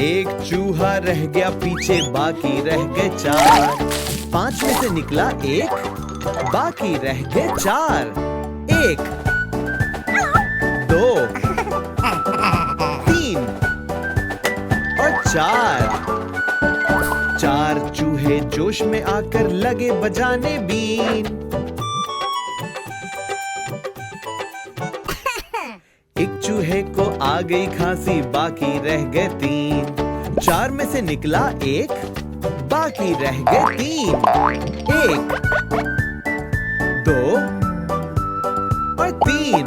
एक चूहा रह गया पीछे, बाकी रह गए 4। 5 में से निकला 1, बाकी रह गए 4। 1 2 3 और 4। 4 चूहे जोश में आकर लगे बजाने बीन। एक चूहे को आ गई खांसी, बाकी रह गए 3। 4 में से निकला 1, बाकी रह गए 3। 1 2 और 3।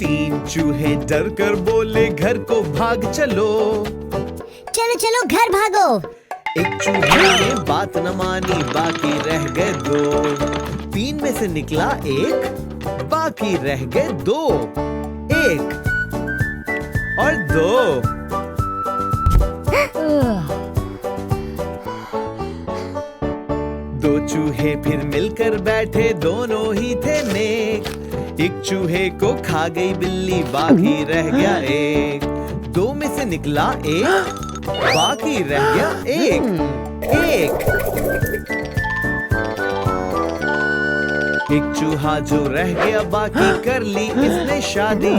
3 चूहे डर कर बोले, घर को भाग चलो। चलो चलो घर भागो। एक चूहे ने बात न मानी, बाकी रह गए 2। 3 में से निकला 1, बाकी रह गए 2। 1 और 2। दो चूहे फिर मिलकर बैठे, दोनों ही थे नेक। एक चूहे को खा गई बिल्ली, बाकी रह गया 1। 2 में से निकला 1, बाकी रह गया 1। एक चूहा जो रह गया, बाकी कर ली इसने शादी।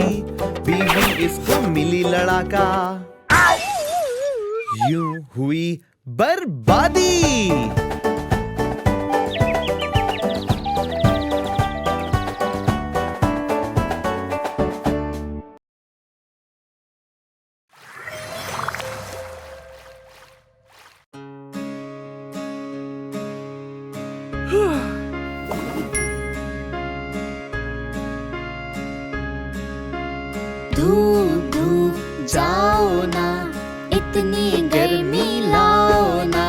बीवी इसको मिली लड़ाका, यूं हुई बर्बादी। धूप धूप जाओ ना, इतनी गर्मी लाओ ना।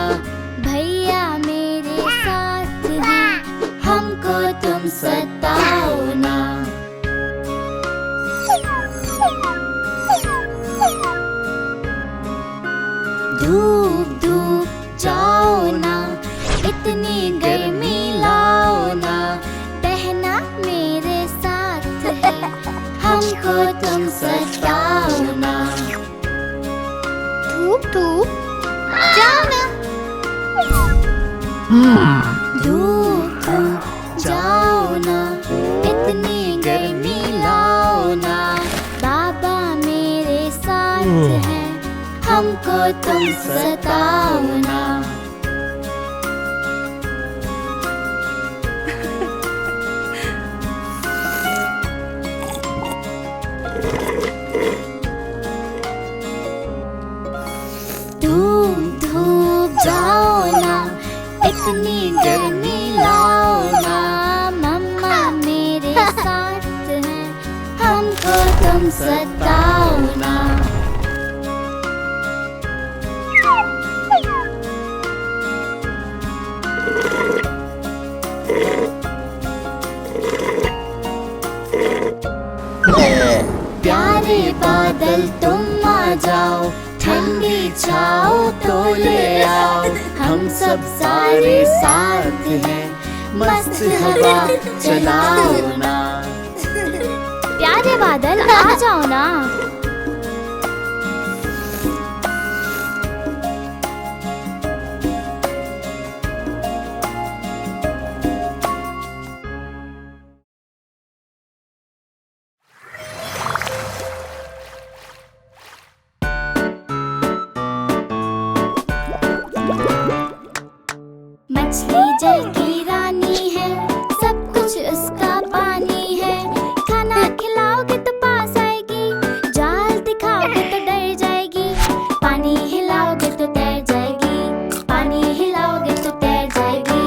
भैया मेरे साथ हैं, हमको तुम सताओ ना। धूप धूप जाओ ना, इतनी गर्मी लाओ ना। बहना मेरे साथ है, हमको तुम सताओ ना। धूप धूप जाओ ना। धूप धूप जाओ ना, इतनी गर्मी लाओ ना। बाबा मेरे साथ हैं, हमको तुम सताओ ना। धूप धूप जाओ ना, इतनी गर्मी लाओ ना। मम्मा मेरे साथ हैं, हमको तुम सताओ ना। प्यारे बादल तुम आ जाओ, ठंडी छाओ तो ले आओ। हम सब सारे साथ हैं, मस्त हवा चलाओ ना। प्यारे बादल आ जाओ ना। मछली जल की रानी है, सब कुछ उसका पानी है। खाना खिलाओगे तो पास आएगी, जाल दिखाओगे तो डर जाएगी। पानी हिलाओगे तो तैर जाएगी, पानी हिलाओगे तो तैर जाएगी।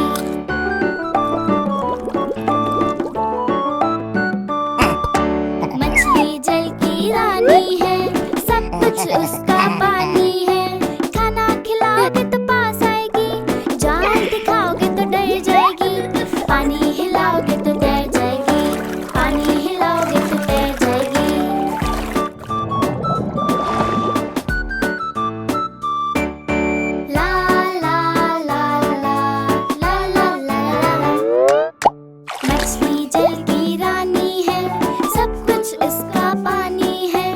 मछली जल की रानी है, सब कुछ उसका पानी है। खाना खिलाओगे तो पास आएगी, जाल दिखाओगे तो डर जाएगी। पानी हिलाओगे तो तैर जाएगी, पानी हिलाओगे तो तैर जाएगी। ला ला ला ला ला ला ला ला। मछली जल की रानी है, सब कुछ उसका पानी है।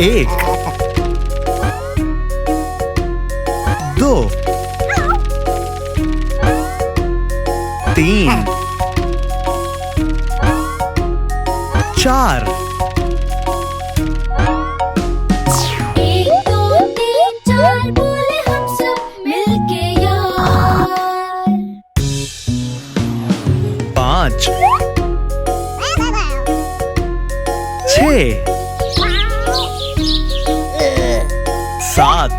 एक, दो, तीन, चार, 1 2 3 4 बोले हम सब मिलके यार। 5 6 7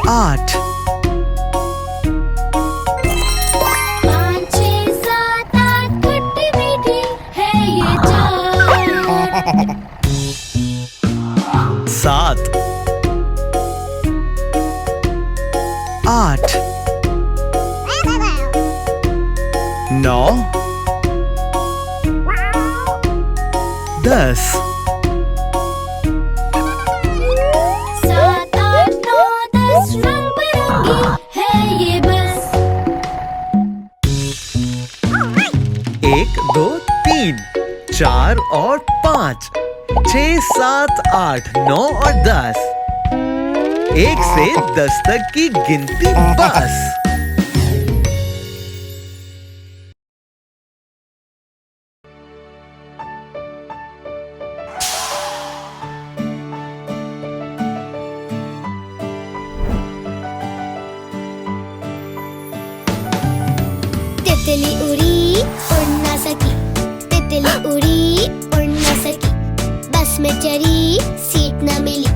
8 5 6 7 8 खट्टी मीठी है ये चार। 7 8 9 10 7 8 9 10 रंग बिरंगी है ये बस। 1 2 3 4 और 5 6 7 8 9 और 10 1 से 10 तक की गिनती बस। तितली उड़ी उड़ ना सकी, तितली उड़ी उड़ ना सकी, बस में चढ़ी सीट न मिली,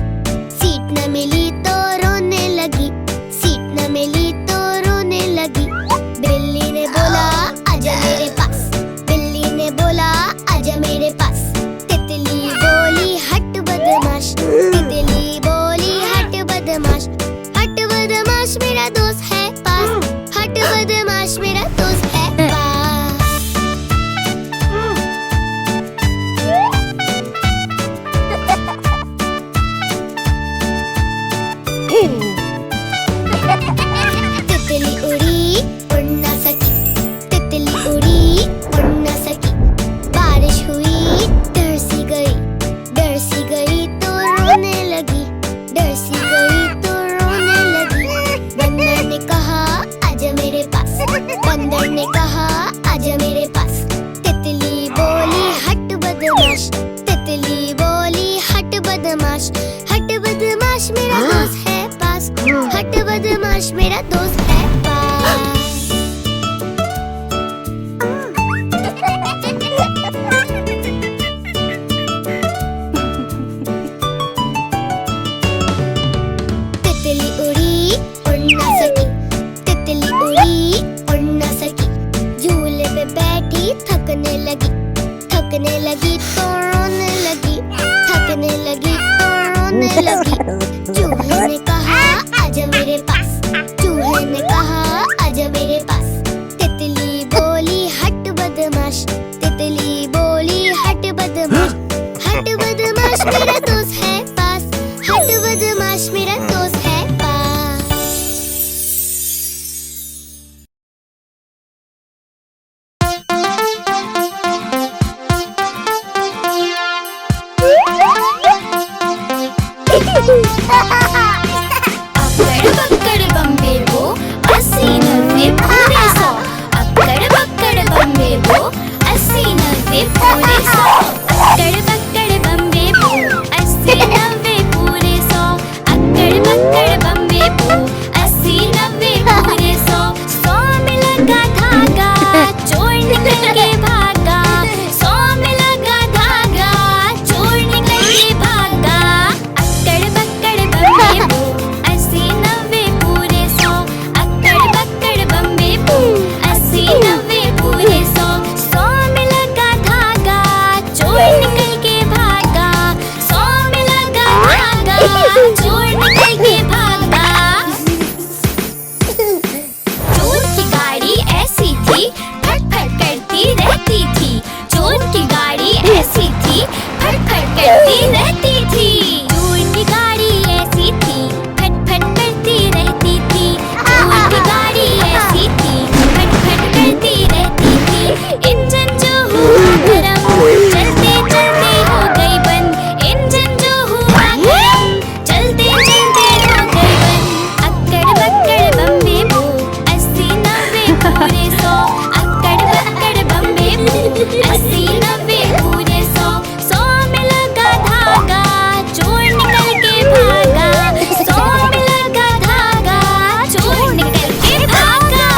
सीट न मिली तो रोने लगी, सीट न मिली तो रोने लगी। बिल्ली ने बोला आजा मेरे पास, बिल्ली ने बोला आजा मेरे पास, तितली बोली हट बदमाश, तितली बोली हट बदमाश, हट बदमाश मेरा दोस्त है पास, हट बदमाश मेरा दोस्त है पास। तितली उड़ी उड़ ना सकी, तितली उड़ी उड़ ना सकी, बारिश हुई डर सी गई तो रोने लगी, डर सी गई तो रोने लगी। बंदर ने कहा आजा मेरे पास, बंदर ने कहा आजा मेरे पास, तितली बोली हट बदमाश, तितली बोली हट बदमाश, हट बदमाश मेरा दोस्त है पास, हट बदमाश मेरा दोस्त है पास। तितली उड़ी उड़ ना सकी, तितली उड़ी उड़ ना सकी, पूरे 100 अक्कड़ बक्कड़ बम्बे बू 80 90 पूरे 100 100 में लगा धागा चोर निकल के भागा 100 में लगा धागा चोर निकल के भागा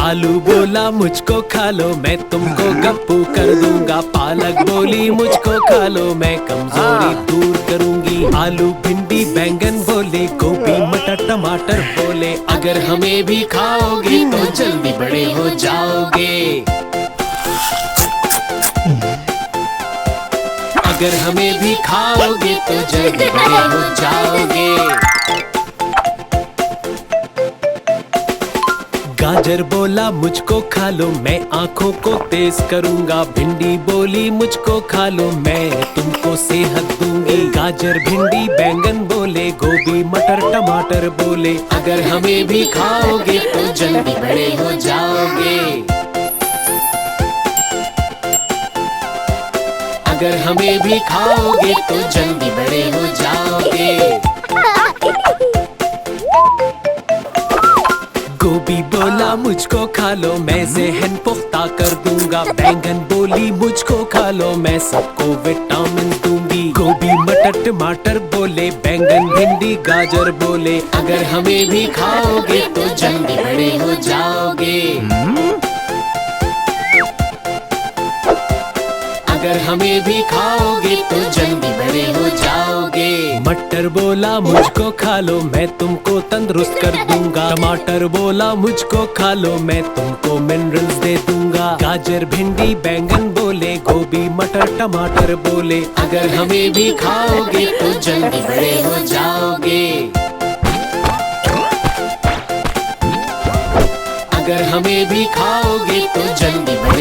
आलू बोला मुझको खा लो मैं तुमको गप्पू कर दूंगा। पालक बोली मुझको खा लो मैं कमजोरी दूर करूंगी। आलू भिंडी बैंगन बोले गोभी मटर टमाटर बोले अगर हमें भी खाओगे तो जल्दी बड़े हो जाओगे। अगर हमें भी खाओगे तो जल्दी बड़े हो जाओगे। गाजर बोला मुझको खा लो मैं आंखों को तेज करूंगा। भिंडी बोली मुझको खा लो मैं तुमको सेहत दूंगी। गाजर भिंडी बैंगन बोले गोभी मटर टमाटर बोले अगर हमें भी खाओगे तो जल्दी बड़े हो जाओगे। अगर हमें भी खाओगे तो जल्दी बड़े हो जाओगे। गोभी बोला मुझको खा लो मैं ज़हन पुख्ता कर दूंगा। बैंगन बोली मुझको खा लो मैं सबको विटामिन दूंगी। गोभी मटर टमाटर बोले बैंगन भिंडी गाजर बोले अगर हमें भी खाओगे तो जल्दी बड़े हो जाओगे। अगर हमें भी खाओगे तो जल्दी बड़े हो जाओगे। मटर बोला मुझको खा लो मैं तुमको तंदुरुस्त कर दूंगा। टमाटर बोला मुझको खा लो मैं तुमको मिनरल्स दे दूंगा। गाजर भिंडी बैंगन बोले गोभी मटर टमाटर बोले अगर हमें भी खाओगे तो जल्दी बड़े हो जाओगे। अगर हमें भी खाओगे तो जल्दी बड़े